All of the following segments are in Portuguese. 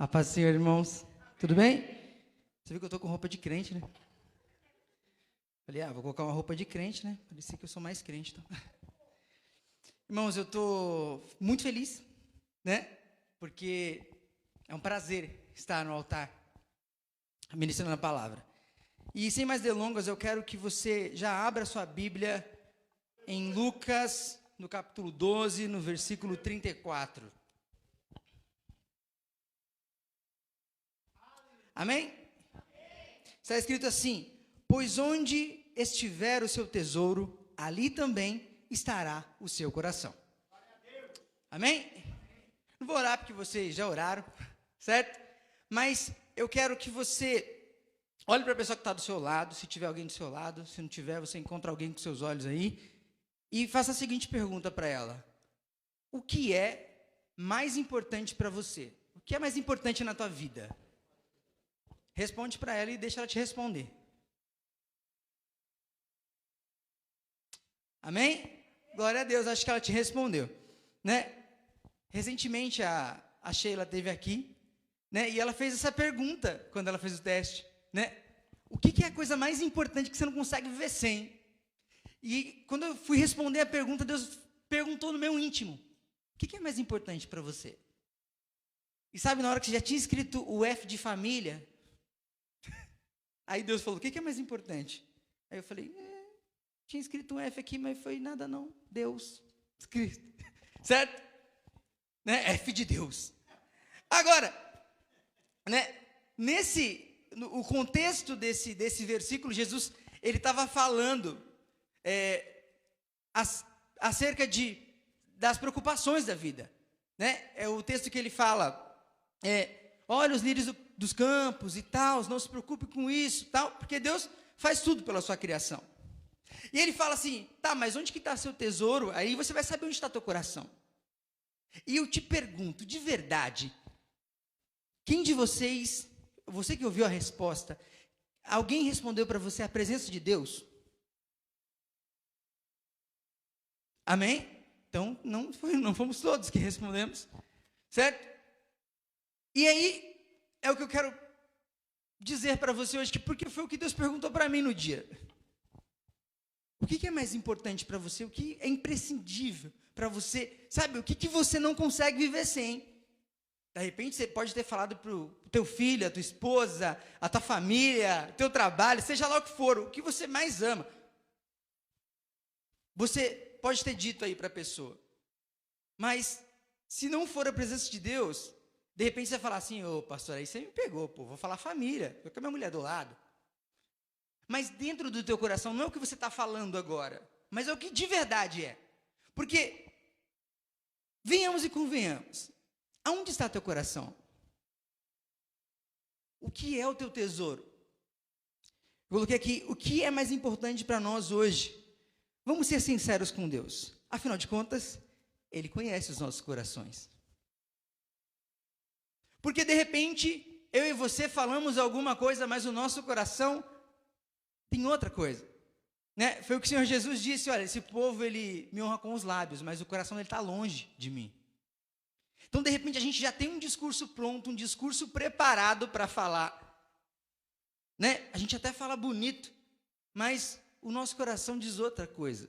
A paz do Senhor, irmãos. Tudo bem? Você viu que eu tô com roupa de crente, né? Falei, vou colocar uma roupa de crente, né? Parecia que eu sou mais crente, então. Irmãos, eu tô muito feliz, né? Porque é um prazer estar no altar, ministrando a palavra. E sem mais delongas, eu quero que você já abra sua Bíblia em Lucas, no capítulo 12, no versículo 34. Amém? Está escrito assim: pois onde estiver o seu tesouro, ali também estará o seu coração. Amém? Não vou orar porque vocês já oraram, certo? Mas eu quero que você olhe para a pessoa que está do seu lado, se tiver alguém do seu lado, se não tiver, você encontra alguém com seus olhos aí, e faça a seguinte pergunta para ela: o que é mais importante para você? O que é mais importante na tua vida? Responde para ela e deixa ela te responder. Amém? Glória a Deus, acho que ela te respondeu, né? Recentemente a Sheila esteve aqui, né? E ela fez essa pergunta quando ela fez o teste, né? O que é a coisa mais importante que você não consegue viver sem? E quando eu fui responder a pergunta, Deus perguntou no meu íntimo: o que é mais importante para você? E sabe, na hora que você já tinha escrito o F de família, aí Deus falou: o que é mais importante? Aí eu falei: tinha escrito um F aqui, mas foi nada não, Deus, escrito, certo? Né? F de Deus. Agora, né, o contexto desse versículo, Jesus, ele estava falando acerca das preocupações da vida, né? É o texto que ele fala, olha os lírios dos campos e tal, não se preocupe com isso, tal, porque Deus faz tudo pela sua criação. E ele fala assim: tá, mas onde que está seu tesouro? Aí você vai saber onde está teu coração. E eu te pergunto, de verdade, quem de vocês, você que ouviu a resposta, alguém respondeu para você a presença de Deus? Amém? Então, não fomos todos que respondemos, certo? E aí, é o que eu quero dizer para você hoje, porque foi o que Deus perguntou para mim no dia. O que é mais importante para você? O que é imprescindível para você? Sabe, o que você não consegue viver sem? De repente, você pode ter falado para o teu filho, a tua esposa, a tua família, o teu trabalho, seja lá o que for, o que você mais ama. Você pode ter dito aí para a pessoa. Mas, se não for a presença de Deus, de repente você vai falar assim: ô pastor, aí você me pegou, pô, vou falar família, vou com a minha mulher do lado. Mas dentro do teu coração não é o que você está falando agora, mas é o que de verdade é. Porque, venhamos e convenhamos, aonde está teu coração? O que é o teu tesouro? Eu coloquei aqui: o que é mais importante para nós hoje? Vamos ser sinceros com Deus. Afinal de contas, Ele conhece os nossos corações. Porque de repente, eu e você falamos alguma coisa, mas o nosso coração tem outra coisa, né? Foi o que o Senhor Jesus disse: olha, esse povo, ele me honra com os lábios, mas o coração dele está longe de mim. Então, de repente, a gente já tem um discurso pronto, um discurso preparado para falar, né? A gente até fala bonito, mas o nosso coração diz outra coisa.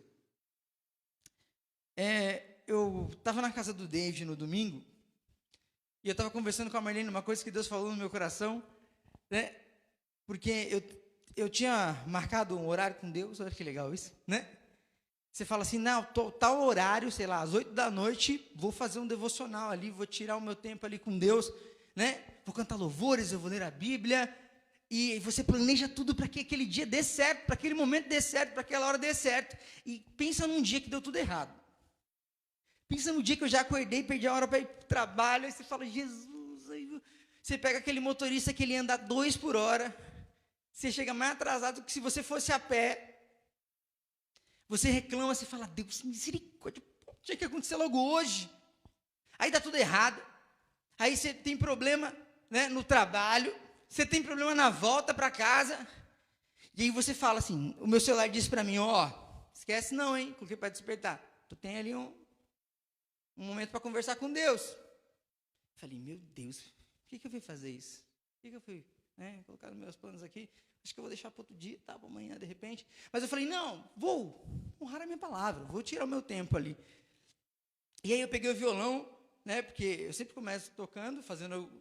Eu estava na casa do David no domingo, e eu estava conversando com a Marlene, uma coisa que Deus falou no meu coração, né? Porque eu tinha marcado um horário com Deus, olha que legal isso, né? Você fala assim: não, tal horário, sei lá, às 8 da noite, vou fazer um devocional ali, vou tirar o meu tempo ali com Deus, né? Vou cantar louvores, eu vou ler a Bíblia, e você planeja tudo para que aquele dia dê certo, para aquele momento dê certo, para aquela hora dê certo. E pensa num dia que deu tudo errado. Pensa no dia que eu já acordei, perdi a hora para ir para o trabalho, aí você fala: Jesus, aí você pega aquele motorista que ele anda 2 por hora, você chega mais atrasado do que se você fosse a pé. Você reclama, você fala: Deus, misericórdia, tinha que acontecer logo hoje. Aí dá tudo errado. Aí você tem problema, né, no trabalho, você tem problema na volta para casa. E aí você fala assim: o meu celular disse para mim: esquece não, hein, coloquei para despertar. Tu tem ali um momento para conversar com Deus. Falei: meu Deus, o que eu fui fazer isso? Por que eu fui, colocar nos meus planos aqui? Acho que eu vou deixar para outro dia, tá, para amanhã, de repente. Mas eu falei, não, vou honrar a minha palavra, vou tirar o meu tempo ali. E aí eu peguei o violão, porque eu sempre começo tocando, fazendo,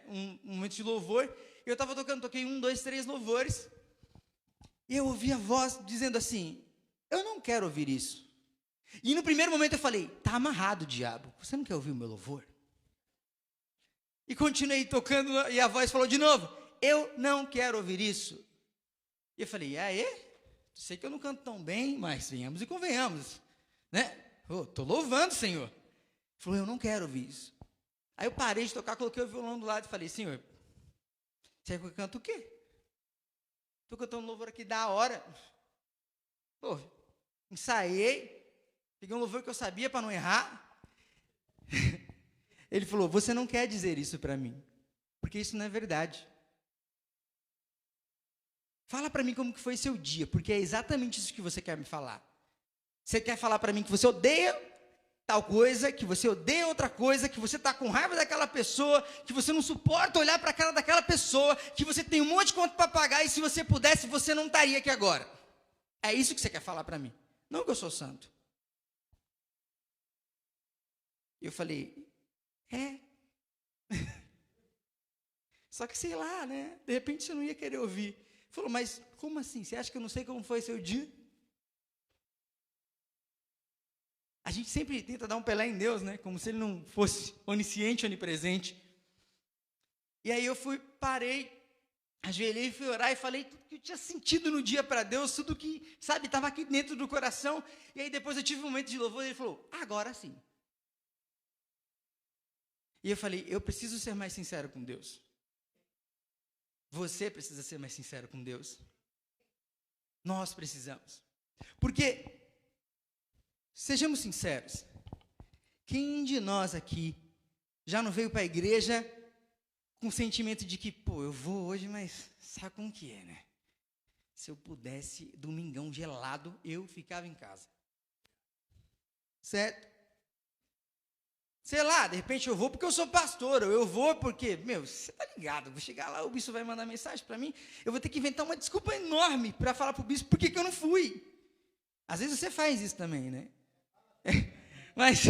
um momento de louvor. E eu estava tocando, toquei 1, 2, 3 louvores. E eu ouvi a voz dizendo assim, eu não quero ouvir isso. E no primeiro momento eu falei, tá amarrado, diabo, você não quer ouvir o meu louvor? E continuei tocando, e a voz falou de novo, eu não quero ouvir isso. E eu falei, sei que eu não canto tão bem, mas venhamos e convenhamos, estou louvando o Senhor. Ele falou, eu não quero ouvir isso. Aí eu parei de tocar, coloquei o violão do lado e falei, Senhor, você quer que eu canto o quê? Estou cantando um louvor aqui da hora. Ensaiei, peguei um louvor que eu sabia para não errar. Ele falou, você não quer dizer isso para mim, porque isso não é verdade. Fala para mim como que foi seu dia, porque é exatamente isso que você quer me falar. Você quer falar para mim que você odeia tal coisa, que você odeia outra coisa, que você está com raiva daquela pessoa, que você não suporta olhar para a cara daquela pessoa, que você tem um monte de conta para pagar e se você pudesse, você não estaria aqui agora. É isso que você quer falar para mim. Não que eu sou santo. Eu falei, Só que sei lá, de repente você não ia querer ouvir. Ele falou, mas como assim? Você acha que eu não sei como foi seu dia? A gente sempre tenta dar um Pelé em Deus, como se ele não fosse onisciente, onipresente. E aí eu parei, ajoelhei, fui orar e falei tudo que eu tinha sentido no dia para Deus, tudo que, estava aqui dentro do coração. E aí depois eu tive um momento de louvor e ele falou, agora sim. E eu falei, eu preciso ser mais sincero com Deus. Você precisa ser mais sincero com Deus. Nós precisamos. Porque, sejamos sinceros, quem de nós aqui já não veio para a igreja com o sentimento de que, eu vou hoje, mas sabe como que é, Se eu pudesse, domingão gelado, eu ficava em casa. Certo? Sei lá, de repente eu vou porque eu sou pastor, ou eu vou porque, você tá ligado, eu vou chegar lá, o bispo vai mandar mensagem para mim, eu vou ter que inventar uma desculpa enorme para falar para o bispo por que eu não fui. Às vezes você faz isso também, Mas,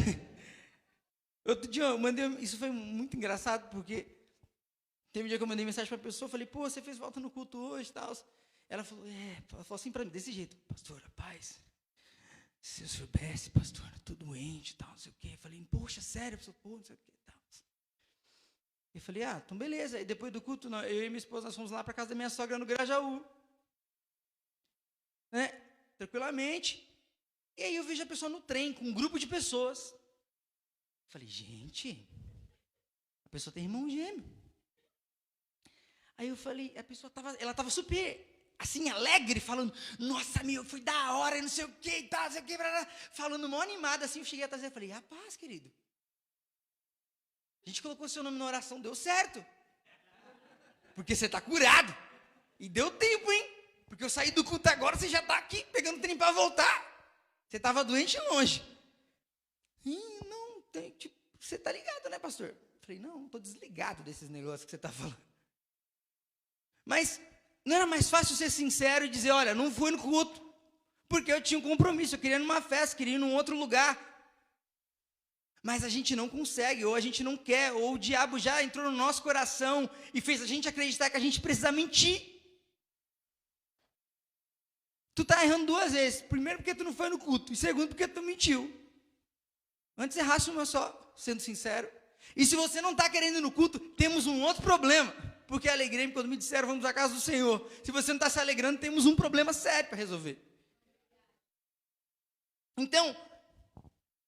outro dia eu mandei, isso foi muito engraçado, porque teve um dia que eu mandei mensagem para a pessoa, falei, você fez volta no culto hoje e tal. Ela falou assim para mim, desse jeito, pastor, rapaz, se eu soubesse, pastor, tô doente e tal, não sei o quê. Eu falei, poxa, sério, pastor, não sei o quê e tal. Eu falei, então beleza. E depois do culto, eu e minha esposa, nós fomos lá para casa da minha sogra no Grajaú. Tranquilamente. E aí eu vejo a pessoa no trem, com um grupo de pessoas. Eu falei, gente, a pessoa tem irmão gêmeo. Aí eu falei, a pessoa ela estava super, assim, alegre, falando, nossa, foi da hora, não sei o que e tal, não sei o que, falando mó animada, assim, eu cheguei atrás e falei, rapaz, querido, a gente colocou seu nome na oração, deu certo, porque você está curado, e deu tempo, hein, porque eu saí do culto agora, você já está aqui, pegando trem para voltar, você estava doente longe, não, tem, você está ligado, pastor? Eu falei, não estou desligado desses negócios que você está falando, mas não era mais fácil ser sincero e dizer, olha, não fui no culto, porque eu tinha um compromisso, eu queria ir numa festa, queria ir num outro lugar. Mas a gente não consegue, ou a gente não quer, ou o diabo já entrou no nosso coração e fez a gente acreditar que a gente precisa mentir. Tu está errando 2 vezes. Primeiro porque tu não foi no culto, e segundo porque tu mentiu. Antes errasse uma só, sendo sincero. E se você não está querendo ir no culto, temos um outro problema. Porque alegrei-me quando me disseram, vamos à casa do Senhor. Se você não está se alegrando, temos um problema sério para resolver. Então,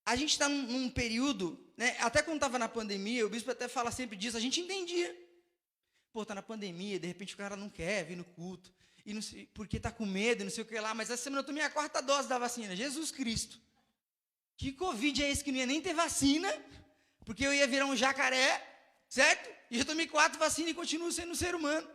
a gente está num período, até quando estava na pandemia, o bispo até fala sempre disso, a gente entendia. Está na pandemia, de repente o cara não quer vir no culto, e não sei, porque está com medo, não sei o que lá, mas essa semana eu tomei a 4ª dose da vacina, Jesus Cristo. Que Covid é esse que não ia nem ter vacina, porque eu ia virar um jacaré, certo? E eu tomei 4 vacinas e continuo sendo um ser humano.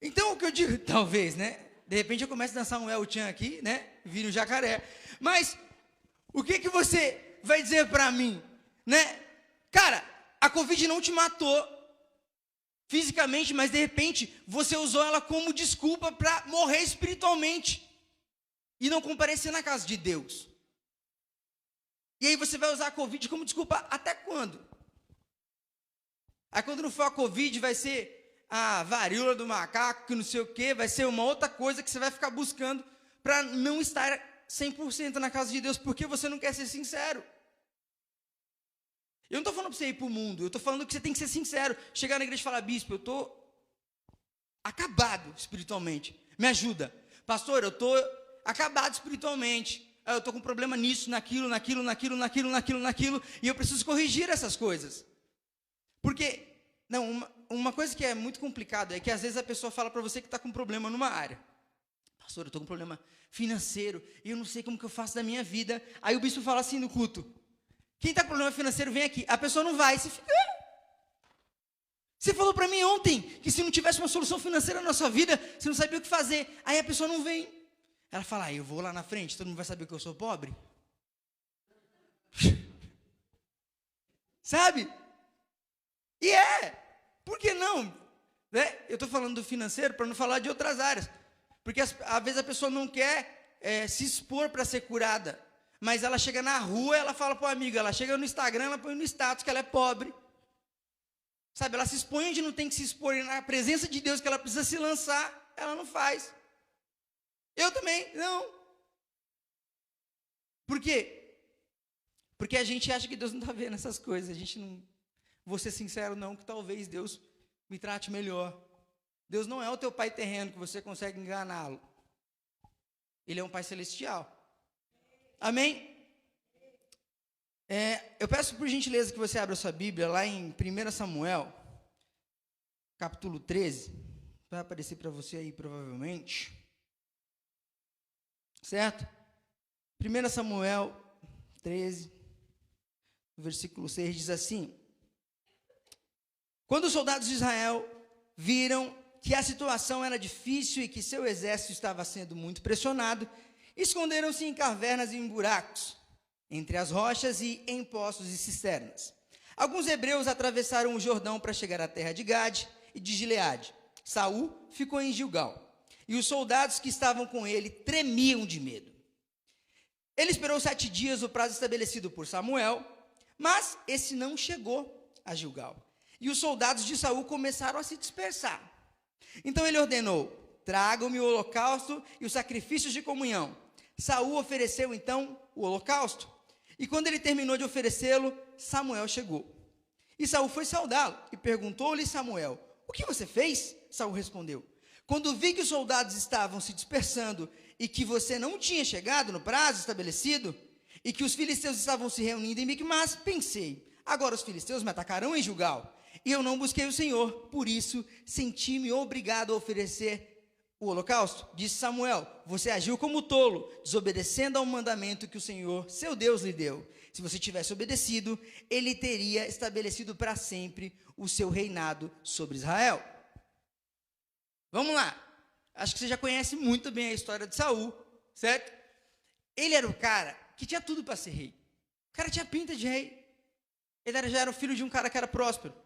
Então, o que eu digo, talvez, de repente eu começo a dançar um El Chan aqui, viro um jacaré. Mas, o que você vai dizer para mim, Cara, a Covid não te matou fisicamente, mas de repente você usou ela como desculpa para morrer espiritualmente e não comparecer na casa de Deus. E aí você vai usar a Covid como desculpa até quando? Aí quando não for a Covid, vai ser a varíola do macaco, que não sei o quê, vai ser uma outra coisa que você vai ficar buscando para não estar 100% na casa de Deus, porque você não quer ser sincero. Eu não estou falando para você ir para o mundo, eu estou falando que você tem que ser sincero. Chegar na igreja e falar, bispo, eu estou acabado espiritualmente, me ajuda. Pastor, eu estou acabado espiritualmente, eu estou com problema nisso, naquilo, e eu preciso corrigir essas coisas. Porque, não, uma coisa que é muito complicada é que às vezes a pessoa fala para você que está com problema numa área. Pastor, eu estou com problema financeiro e eu não sei como que eu faço da minha vida. Aí o bispo fala assim no culto, quem está com problema financeiro vem aqui. A pessoa não vai, você fica... Você falou para mim ontem que se não tivesse uma solução financeira na sua vida, você não sabia o que fazer. Aí a pessoa não vem. Ela fala, eu vou lá na frente, todo mundo vai saber que eu sou pobre. Sabe? E por que não? Né? Eu estou falando do financeiro para não falar de outras áreas. Porque às vezes a pessoa não quer se expor para ser curada. Mas ela chega na rua, ela fala para o amigo, ela chega no Instagram, ela põe no status que ela é pobre. Sabe, ela se expõe onde não tem que se expor, e na presença de Deus que ela precisa se lançar, ela não faz. Eu também, não. Por quê? Porque a gente acha que Deus não está vendo essas coisas, a gente não... Vou ser sincero, não, que talvez Deus me trate melhor. Deus não é o teu pai terreno que você consegue enganá-lo. Ele é um pai celestial. Amém? Eu peço por gentileza que você abra a sua Bíblia lá em 1 Samuel, capítulo 13. Vai aparecer para você aí provavelmente. Certo? 1 Samuel 13, versículo 6 diz assim: quando os soldados de Israel viram que a situação era difícil e que seu exército estava sendo muito pressionado, esconderam-se em cavernas e em buracos, entre as rochas e em poços e cisternas. Alguns hebreus atravessaram o Jordão para chegar à terra de Gade e de Gileade. Saul ficou em Gilgal, e os soldados que estavam com ele tremiam de medo. Ele esperou 7 dias, o prazo estabelecido por Samuel, mas esse não chegou a Gilgal. E os soldados de Saul começaram a se dispersar. Então ele ordenou, tragam-me o holocausto e os sacrifícios de comunhão. Saul ofereceu então o holocausto. E quando ele terminou de oferecê-lo, Samuel chegou. E Saul foi saudá-lo e perguntou-lhe Samuel, o que você fez? Saul respondeu, quando vi que os soldados estavam se dispersando e que você não tinha chegado no prazo estabelecido e que os filisteus estavam se reunindo em Micmas, pensei, agora os filisteus me atacarão em Gilgal. E eu não busquei o Senhor, por isso senti-me obrigado a oferecer o holocausto. Disse Samuel, você agiu como tolo, desobedecendo ao mandamento que o Senhor, seu Deus, lhe deu. Se você tivesse obedecido, ele teria estabelecido para sempre o seu reinado sobre Israel. Vamos lá. Acho que você já conhece muito bem a história de Saul, certo? Ele era o cara que tinha tudo para ser rei. O cara tinha pinta de rei. Ele já era o filho de um cara que era próspero.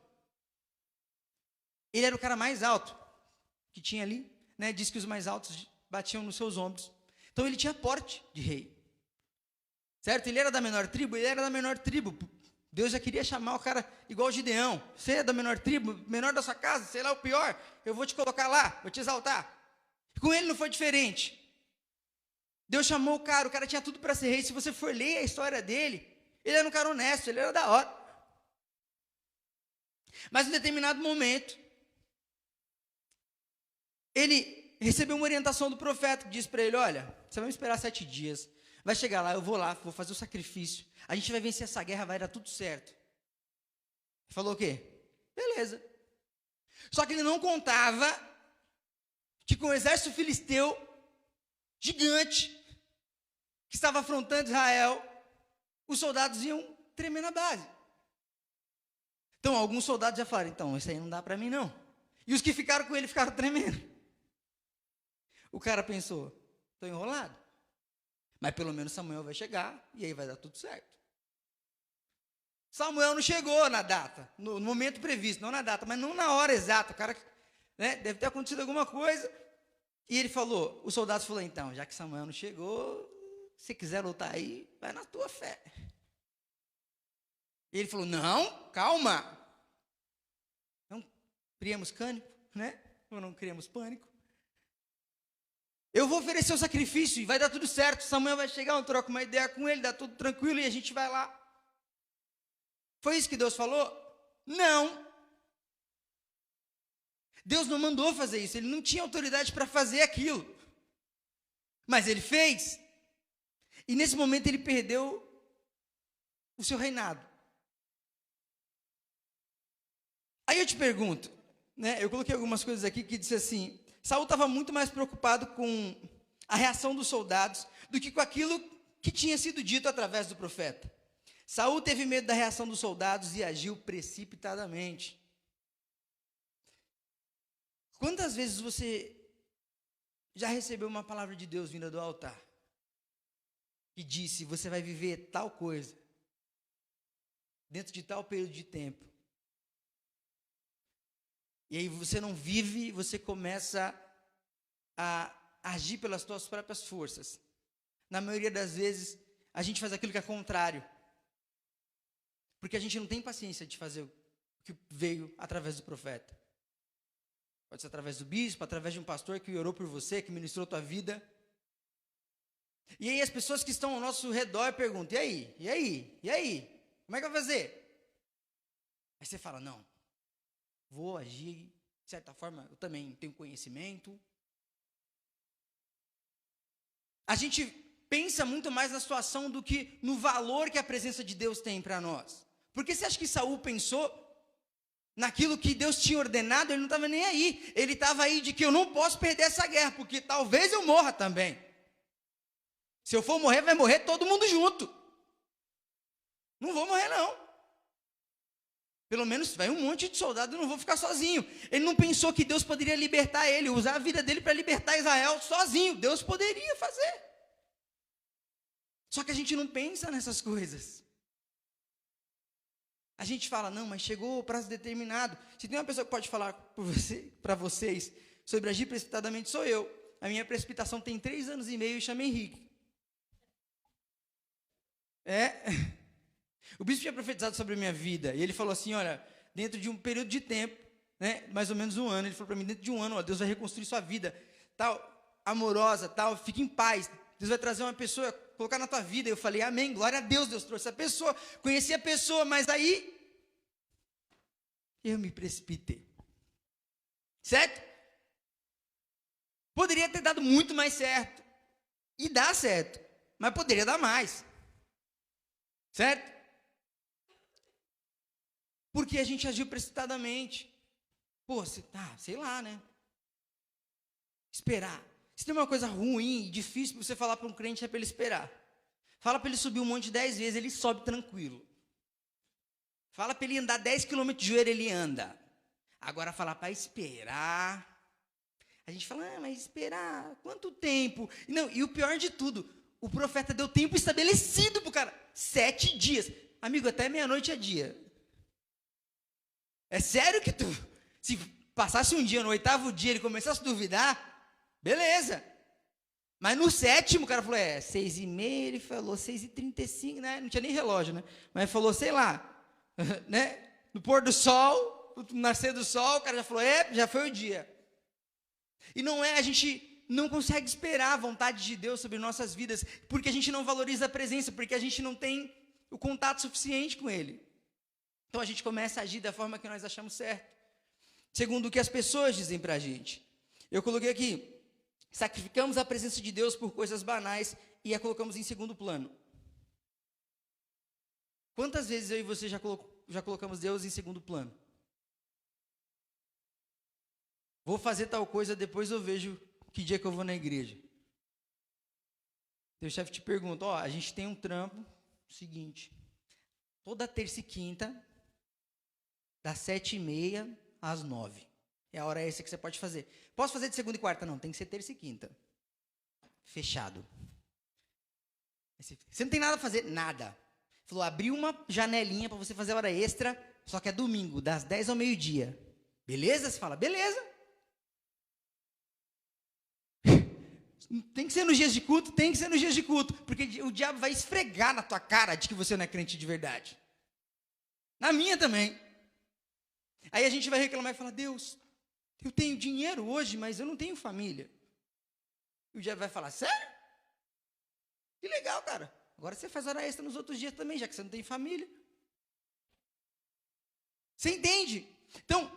Ele era o cara mais alto que tinha ali, né? Diz que os mais altos batiam nos seus ombros. Então ele tinha porte de rei. Certo? Ele era da menor tribo, Deus já queria chamar o cara igual Gideão. Você é da menor tribo, menor da sua casa, sei lá, o pior, eu vou te colocar lá, vou te exaltar. Com ele não foi diferente. Deus chamou o cara tinha tudo para ser rei. Se você for ler a história dele, ele era um cara honesto, ele era da hora. Mas em determinado momento, ele recebeu uma orientação do profeta, que disse para ele, olha, você vai me esperar 7 dias, vai chegar lá, eu vou lá, vou fazer o sacrifício, a gente vai vencer essa guerra, vai dar tudo certo. Ele falou o quê? Beleza. Só que ele não contava que com o exército filisteu, gigante, que estava afrontando Israel, os soldados iam tremer na base. Então, alguns soldados já falaram, então, isso aí não dá para mim não. E os que ficaram com ele ficaram tremendo. O cara pensou, estou enrolado. Mas pelo menos Samuel vai chegar e aí vai dar tudo certo. Samuel não chegou na data, no momento previsto, não na data, mas não na hora exata. O cara, né, deve ter acontecido alguma coisa. E ele falou, os soldados falaram, então, já que Samuel não chegou, se quiser lutar aí, vai na tua fé. E ele falou, não, calma. Não criamos pânico, né? Ou não criamos pânico? Eu vou oferecer o sacrifício e vai dar tudo certo. Samuel vai chegar, eu troco uma ideia com ele, dá tudo tranquilo e a gente vai lá. Foi isso que Deus falou? Não. Deus não mandou fazer isso, ele não tinha autoridade para fazer aquilo. Mas ele fez. E nesse momento ele perdeu o seu reinado. Aí eu te pergunto, né? Eu coloquei algumas coisas aqui que disse assim: Saul estava muito mais preocupado com a reação dos soldados do que com aquilo que tinha sido dito através do profeta. Saul teve medo da reação dos soldados e agiu precipitadamente. Quantas vezes você já recebeu uma palavra de Deus vinda do altar que disse: você vai viver tal coisa dentro de tal período de tempo? E aí você não vive, você começa a agir pelas suas próprias forças. Na maioria das vezes, a gente faz aquilo que é contrário. Porque a gente não tem paciência de fazer o que veio através do profeta. Pode ser através do bispo, através de um pastor que orou por você, que ministrou a tua vida. E aí as pessoas que estão ao nosso redor perguntam: e aí? E aí? E aí? Como é que vai fazer? Aí você fala: não, vou agir, de certa forma, eu também tenho conhecimento. A gente pensa muito mais na situação do que no valor que a presença de Deus tem para nós. Porque você acha que Saul pensou naquilo que Deus tinha ordenado? Ele não estava nem aí. Ele estava aí de que eu não posso perder essa guerra, porque talvez eu morra também. Se eu for morrer, vai morrer todo mundo junto. Não vou morrer, não. Pelo menos vai um monte de soldado, eu não vou ficar sozinho. Ele não pensou que Deus poderia libertar ele, usar a vida dele para libertar Israel sozinho. Deus poderia fazer. Só que a gente não pensa nessas coisas. A gente fala: não, mas chegou o prazo determinado. Se tem uma pessoa que pode falar para vocês sobre agir precipitadamente, sou eu. A minha precipitação tem 3 anos e meio e chama Henrique. O bispo tinha profetizado sobre a minha vida, e ele falou assim: olha, dentro de um período de tempo, né, mais ou menos 1 ano, ele falou para mim: dentro de 1 ano, ó, Deus vai reconstruir sua vida, tal, amorosa, tal, fique em paz. Deus vai trazer uma pessoa, colocar na tua vida. Eu falei: amém, glória a Deus, Deus trouxe a pessoa. Conheci a pessoa, mas aí eu me precipitei. Certo? Poderia ter dado muito mais certo. E dá certo, mas poderia dar mais. Certo? Porque a gente agiu precipitadamente. Pô, sei lá, né? Esperar. Se tem uma coisa ruim e difícil para você falar para um crente, é para ele esperar. Fala para ele subir um monte 10 vezes, ele sobe tranquilo. Fala para ele andar 10 km de joelho, ele anda. Agora falar para esperar. A gente fala: mas esperar, quanto tempo? Não, e o pior de tudo, o profeta deu tempo estabelecido para o cara. 7 dias. Amigo, até meia-noite é dia. É sério que se passasse um dia, no 8º dia, ele começasse a duvidar, beleza. Mas no 7º, o cara falou: 6h30, ele falou 6h35, né? Não tinha nem relógio, né? Mas falou, sei lá, né? No pôr do sol, no nascer do sol, o cara já falou: já foi o dia. E não a gente não consegue esperar a vontade de Deus sobre nossas vidas, porque a gente não valoriza a presença, porque a gente não tem o contato suficiente com Ele. Então a gente começa a agir da forma que nós achamos certo, segundo o que as pessoas dizem para a gente. Eu coloquei aqui: sacrificamos a presença de Deus por coisas banais e a colocamos em segundo plano. Quantas vezes eu e você já colocamos Deus em segundo plano? Vou fazer tal coisa, depois eu vejo que dia que eu vou na igreja. Teu chefe te pergunta: a gente tem um trampo, seguinte, toda terça e quinta, das 7h30 às 9h. É a hora essa que você pode fazer. Posso fazer de segunda e quarta? Não, tem que ser terça e quinta. Fechado. Você não tem nada a fazer? Nada. Falou, abriu uma janelinha para você fazer hora extra, só que é domingo, das 10 ao meio-dia. Beleza? Você fala, beleza. Tem que ser nos dias de culto? Tem que ser nos dias de culto, porque o diabo vai esfregar na tua cara de que você não é crente de verdade. Na minha também. Aí a gente vai reclamar e falar, Deus, eu tenho dinheiro hoje, mas eu não tenho família. E o diabo vai falar, sério? Que legal, cara. Agora você faz hora extra nos outros dias também, já que você não tem família. Você entende? Então,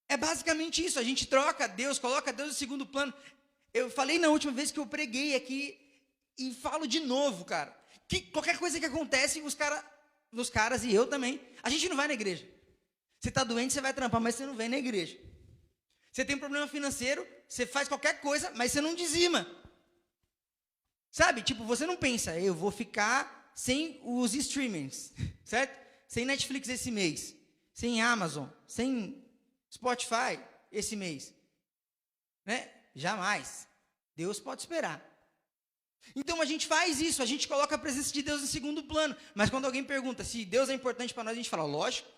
é basicamente isso. A gente troca Deus, coloca Deus em segundo plano. Eu falei na última vez que eu preguei aqui e falo de novo, cara. Que qualquer coisa que acontece, os caras e eu também, a gente não vai na igreja. Você está doente, você vai trampar, mas você não vem na igreja. Você tem um problema financeiro, você faz qualquer coisa, mas você não dizima. Sabe? Tipo, você não pensa, eu vou ficar sem os streamings, certo? Sem Netflix esse mês, sem Amazon, sem Spotify esse mês. Né? Jamais. Deus pode esperar. Então a gente faz isso, a gente coloca a presença de Deus em segundo plano. Mas quando alguém pergunta se Deus é importante para nós, a gente fala, lógico,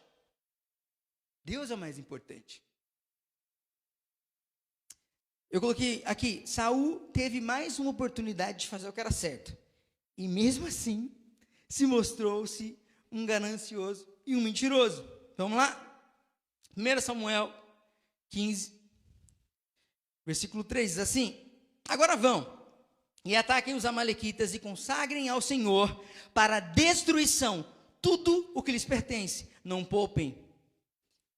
Deus é o mais importante. Eu coloquei aqui, Saul teve mais uma oportunidade de fazer o que era certo. E mesmo assim, se mostrou-se um ganancioso e um mentiroso. Vamos lá? 1 Samuel 15, versículo 3, diz assim, agora vão e ataquem os amalequitas e consagrem ao Senhor para a destruição tudo o que lhes pertence. Não poupem.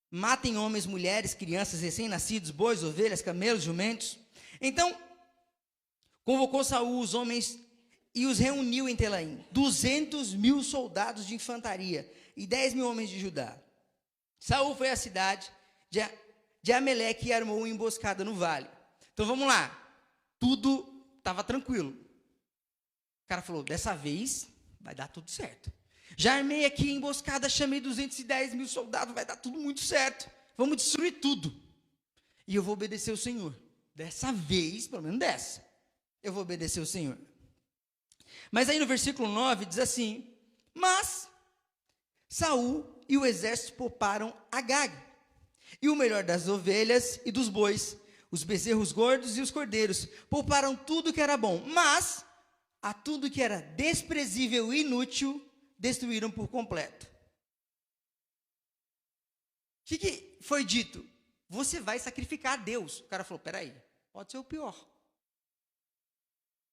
Matem homens, mulheres, crianças, recém-nascidos, bois, ovelhas, camelos, jumentos. Então, convocou Saul os homens e os reuniu em Telaim. 200.000 soldados de infantaria e 10.000 homens de Judá. Saul foi à cidade de Ameleque e armou uma emboscada no vale. Então, vamos lá. Tudo estava tranquilo. O cara falou, dessa vez vai dar tudo certo. Já armei aqui a emboscada, chamei 210.000 soldados, vai dar tudo muito certo. Vamos destruir tudo. E eu vou obedecer o Senhor. Dessa vez, pelo menos dessa, eu vou obedecer o Senhor. Mas aí no versículo 9 diz assim, mas Saul e o exército pouparam Agag, e o melhor das ovelhas e dos bois, os bezerros gordos e os cordeiros, pouparam tudo que era bom, mas a tudo que era desprezível e inútil, destruíram por completo. O que foi dito? Você vai sacrificar a Deus. O cara falou, peraí, pode ser o pior.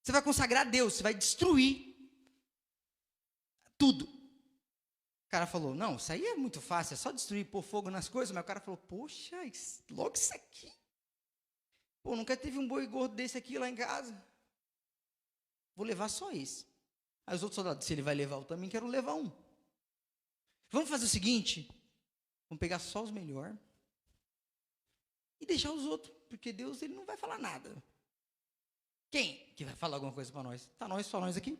Você vai consagrar a Deus, você vai destruir tudo. O cara falou, não, isso aí é muito fácil, é só destruir, pôr fogo nas coisas. Mas o cara falou, poxa, logo isso aqui. Pô, nunca teve um boi gordo desse aqui lá em casa. Vou levar só esse. Aí os outros soldados, se ele vai levar, eu também quero levar um. Vamos fazer o seguinte, vamos pegar só os melhores e deixar os outros, porque Deus ele não vai falar nada. Quem que vai falar alguma coisa para nós? Tá só nós aqui.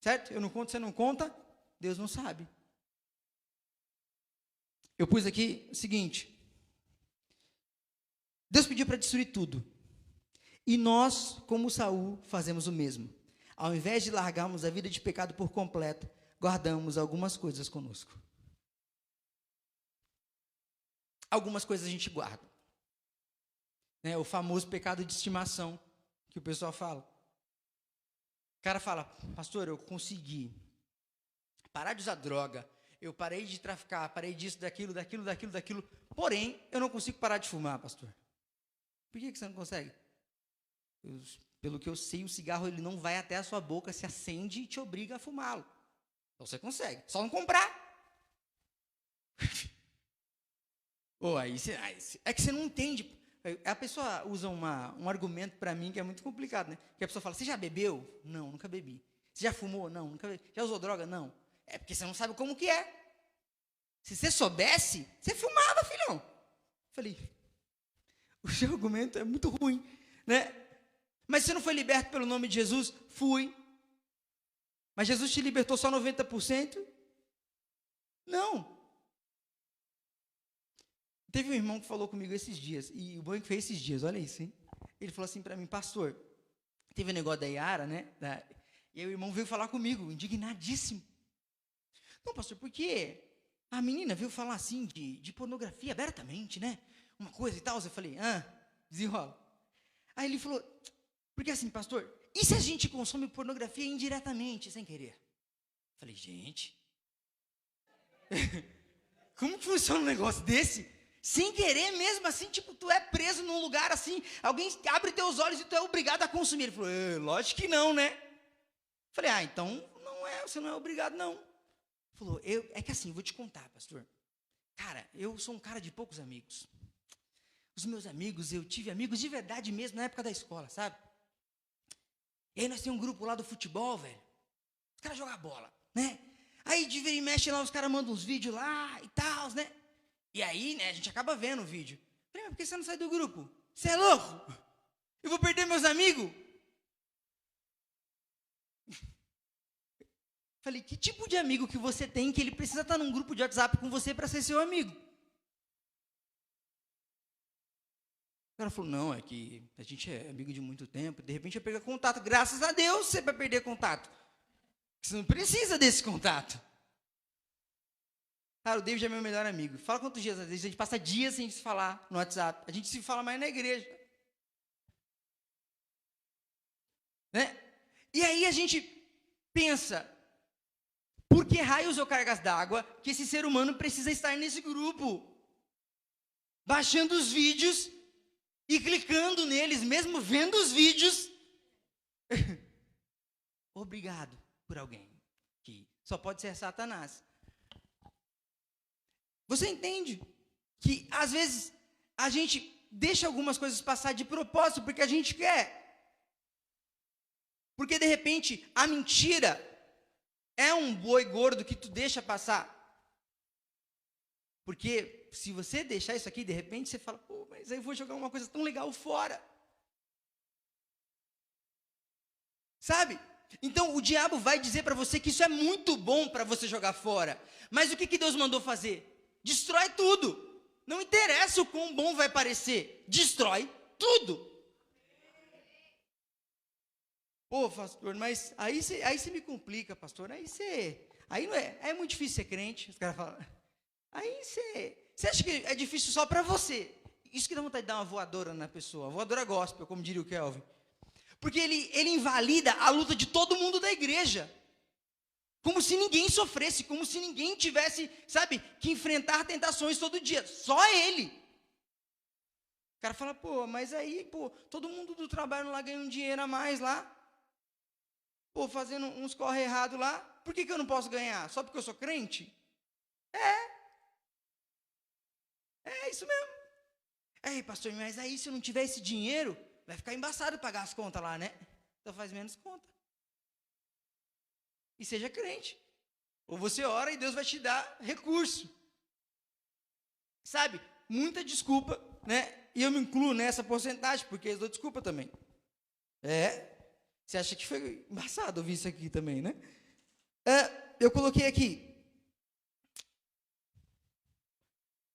Certo? Eu não conto, você não conta, Deus não sabe. Eu pus aqui o seguinte, Deus pediu para destruir tudo. E nós, como Saul, fazemos o mesmo. Ao invés de largarmos a vida de pecado por completo, guardamos algumas coisas conosco. Algumas coisas a gente guarda. Né? O famoso pecado de estimação, que o pessoal fala. O cara fala, pastor, eu consegui parar de usar droga, eu parei de traficar, parei disso, daquilo, porém, eu não consigo parar de fumar, pastor. Por que você não consegue? Pelo que eu sei, o cigarro ele não vai até a sua boca, se acende e te obriga a fumá-lo. Então você consegue, só não comprar. É que você não entende. A pessoa usa um argumento para mim que é muito complicado, né? Que a pessoa fala, você já bebeu? Não, nunca bebi. Você já fumou? Não, nunca bebi. Já usou droga? Não. É porque você não sabe como que é. Se você soubesse, você fumava, filhão. Falei, o seu argumento é muito ruim, né? Mas você não foi liberto pelo nome de Jesus? Fui. Mas Jesus te libertou só 90%? Não. Teve um irmão que falou comigo esses dias, e o bom é que foi esses dias, olha isso, hein? Ele falou assim para mim, pastor, teve um negócio da Yara, né? E aí o irmão veio falar comigo, indignadíssimo. Não, pastor, porque a menina veio falar assim de pornografia abertamente, né? Uma coisa e tal. Eu falei, desenrola. Aí ele falou, porque assim, pastor, e se a gente consome pornografia indiretamente, sem querer? Eu falei, gente, como que funciona um negócio desse? Sem querer mesmo, assim, tipo, tu é preso num lugar assim, alguém abre teus olhos e tu é obrigado a consumir. Ele falou, lógico que não, né? Eu falei, então você não é obrigado, não. Ele falou, é que assim, vou te contar, pastor. Cara, eu sou um cara de poucos amigos. Os meus amigos, eu tive amigos de verdade mesmo na época da escola, sabe? E aí nós temos um grupo lá do futebol, velho. Os caras jogam bola, né? Aí de vira e mexe lá, os caras mandam uns vídeos lá e tal, né? E aí, né, a gente acaba vendo o vídeo. Falei, mas por que você não sai do grupo? Você é louco? Eu vou perder meus amigos? Falei, que tipo de amigo que você tem que ele precisa estar num grupo de WhatsApp com você para ser seu amigo? O cara falou, não, é que a gente é amigo de muito tempo, de repente eu perco contato. Graças a Deus você vai perder contato. Você não precisa desse contato. Cara, o David é meu melhor amigo. Fala quantos dias, às vezes a gente passa dias sem se falar no WhatsApp. A gente se fala mais na igreja. Né? E aí a gente pensa, por que raios ou cargas d'água que esse ser humano precisa estar nesse grupo? Baixando os vídeos e clicando neles, mesmo vendo os vídeos. Obrigado por alguém que só pode ser Satanás. Você entende que, às vezes, a gente deixa algumas coisas passar de propósito porque a gente quer. Porque, de repente, a mentira é um boi gordo que tu deixa passar. Porque, se você deixar isso aqui, de repente, você fala, pô, mas aí eu vou jogar uma coisa tão legal fora. Sabe? Então, o diabo vai dizer para você que isso é muito bom para você jogar fora. Mas o que Deus mandou fazer? Destrói tudo. Não interessa o quão bom vai parecer. Destrói tudo. Pô, pastor, mas aí você me complica, pastor. Aí não é muito difícil ser crente. Os caras falam. Aí você acha que é difícil só para você. Isso que dá vontade de dar uma voadora na pessoa. Voadora gospel, como diria o Kelvin. Porque ele invalida a luta de todo mundo da igreja. Como se ninguém sofresse, como se ninguém tivesse, sabe, que enfrentar tentações todo dia. Só ele. O cara fala, pô, mas aí, pô, todo mundo do trabalho lá ganha um dinheiro a mais lá. Pô, fazendo uns corre errado lá. Por que eu não posso ganhar? Só porque eu sou crente? É isso mesmo. Ei, pastor, mas aí se eu não tiver esse dinheiro, vai ficar embaçado pagar as contas lá, né? Então faz menos conta. E seja crente. Ou você ora e Deus vai te dar recurso. Sabe? Muita desculpa, né? E eu me incluo nessa porcentagem, porque eu dou desculpa também. Você acha que foi embaçado ouvir isso aqui também, né? Eu coloquei aqui.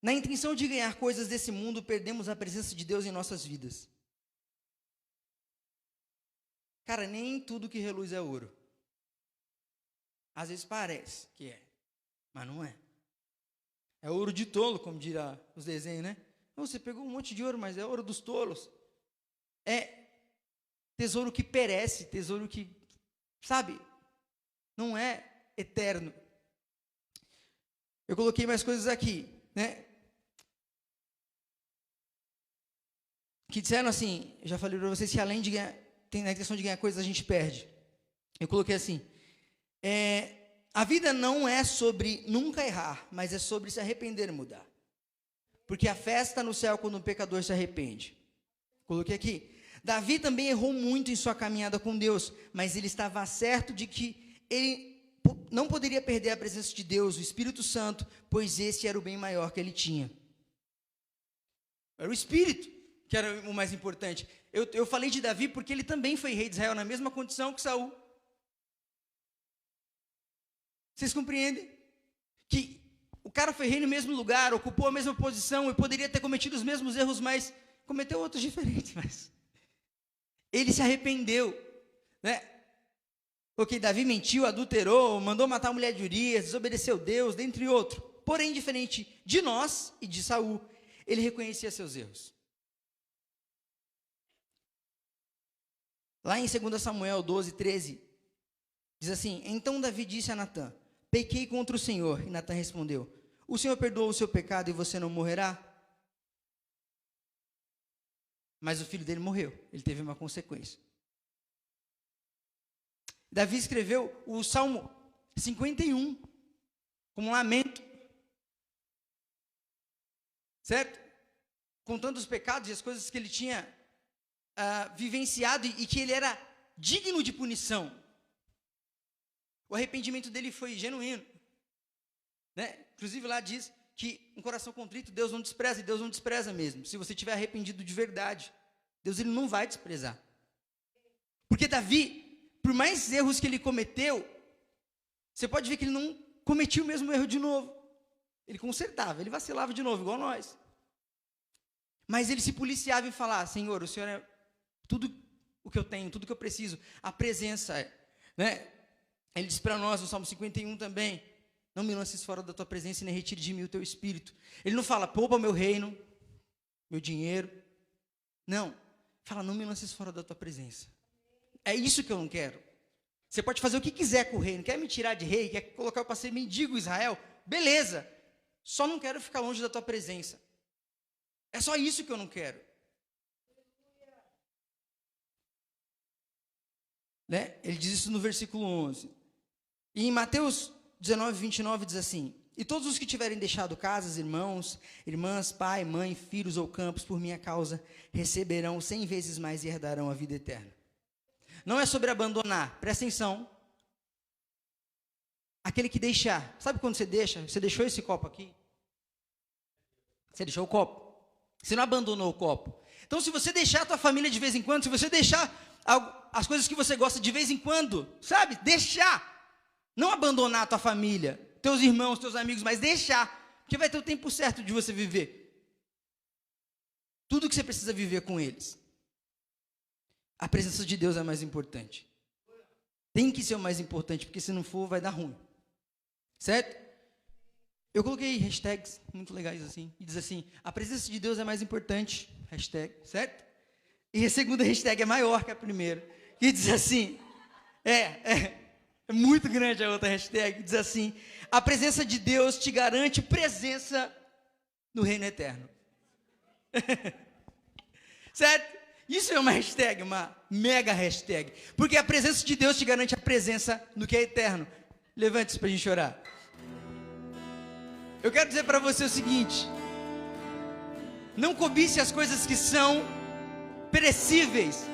Na intenção de ganhar coisas desse mundo, perdemos a presença de Deus em nossas vidas. Cara, nem tudo que reluz é ouro. Às vezes parece que é, mas não é. É ouro de tolo, como dirá os desenhos, né? Não, você pegou um monte de ouro, mas é ouro dos tolos. É tesouro que perece, tesouro que, sabe, não é eterno. Eu coloquei mais coisas aqui, né? Que disseram assim, eu já falei para vocês que além de ganhar, tem na intenção de ganhar coisas, a gente perde. Eu coloquei assim, a vida não é sobre nunca errar, mas é sobre se arrepender e mudar. Porque a festa no céu quando um pecador se arrepende. Coloquei aqui. Davi também errou muito em sua caminhada com Deus, mas ele estava certo de que ele não poderia perder a presença de Deus, o Espírito Santo, pois esse era o bem maior que ele tinha. Era o Espírito que era o mais importante. Eu falei de Davi porque ele também foi rei de Israel na mesma condição que Saul. Vocês compreendem? Que o cara foi rei no mesmo lugar, ocupou a mesma posição e poderia ter cometido os mesmos erros, mas cometeu outros diferentes. Mas ele se arrependeu, né? Ok, Davi mentiu, adulterou, mandou matar a mulher de Urias, desobedeceu Deus, dentre outros. Porém, diferente de nós e de Saul, ele reconhecia seus erros. Lá em 2 Samuel 12, 13, diz assim: então Davi disse a Natã: pequei contra o Senhor. E Natã respondeu: o Senhor perdoou o seu pecado e você não morrerá? Mas o filho dele morreu, ele teve uma consequência. Davi escreveu o Salmo 51 como um lamento, certo? Contando os pecados e as coisas que ele tinha vivenciado e que ele era digno de punição. O arrependimento dele foi genuíno, né? Inclusive lá diz que um coração contrito Deus não despreza, e Deus não despreza mesmo. Se você estiver arrependido de verdade, Deus ele não vai desprezar. Porque Davi, por mais erros que ele cometeu, você pode ver que ele não cometia o mesmo erro de novo. Ele consertava, ele vacilava de novo, igual nós. Mas ele se policiava em falar: Senhor, o Senhor é tudo o que eu tenho, tudo que eu preciso. A presença, né? Ele diz para nós no Salmo 51 também: não me lances fora da tua presença e nem retire de mim o teu espírito. Ele não fala: poupa meu reino, meu dinheiro. Não, fala: não me lances fora da tua presença. É isso que eu não quero. Você pode fazer o que quiser com o reino. Quer me tirar de rei? Quer colocar eu para ser mendigo Israel? Beleza. Só não quero ficar longe da tua presença. É só isso que eu não quero. Né? Ele diz isso no versículo 11. E em Mateus 19, 29 diz assim: e todos os que tiverem deixado casas, irmãos, irmãs, pai, mãe, filhos ou campos por minha causa, receberão 100 vezes mais e herdarão a vida eterna. Não é sobre abandonar, presta atenção. Aquele que deixar, sabe quando você deixa? Você deixou esse copo aqui? Você deixou o copo. Você não abandonou o copo. Então, se você deixar a tua família de vez em quando, se você deixar as coisas que você gosta de vez em quando, sabe? Deixar. Não abandonar a tua família, teus irmãos, teus amigos, mas deixar. Porque vai ter o tempo certo de você viver tudo que você precisa viver com eles. A presença de Deus é mais importante. Tem que ser o mais importante, porque se não for, vai dar ruim. Certo? Eu coloquei hashtags muito legais assim, e diz assim: a presença de Deus é mais importante, hashtag, certo? E a segunda hashtag é maior que a primeira, que diz assim, é muito grande a outra hashtag, diz assim: a presença de Deus te garante presença no reino eterno. Certo? Isso é uma hashtag, uma mega hashtag, porque a presença de Deus te garante a presença no que é eterno. Levante-se para a gente orar. Eu quero dizer para você o seguinte: não cobice as coisas que são perecíveis,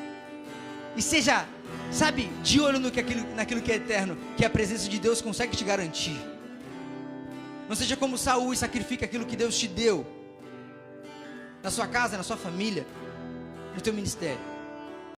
e seja, sabe, de olho naquilo que é eterno, que a presença de Deus consegue te garantir. Não seja como Saul e sacrifique aquilo que Deus te deu, na sua casa, na sua família, no teu ministério.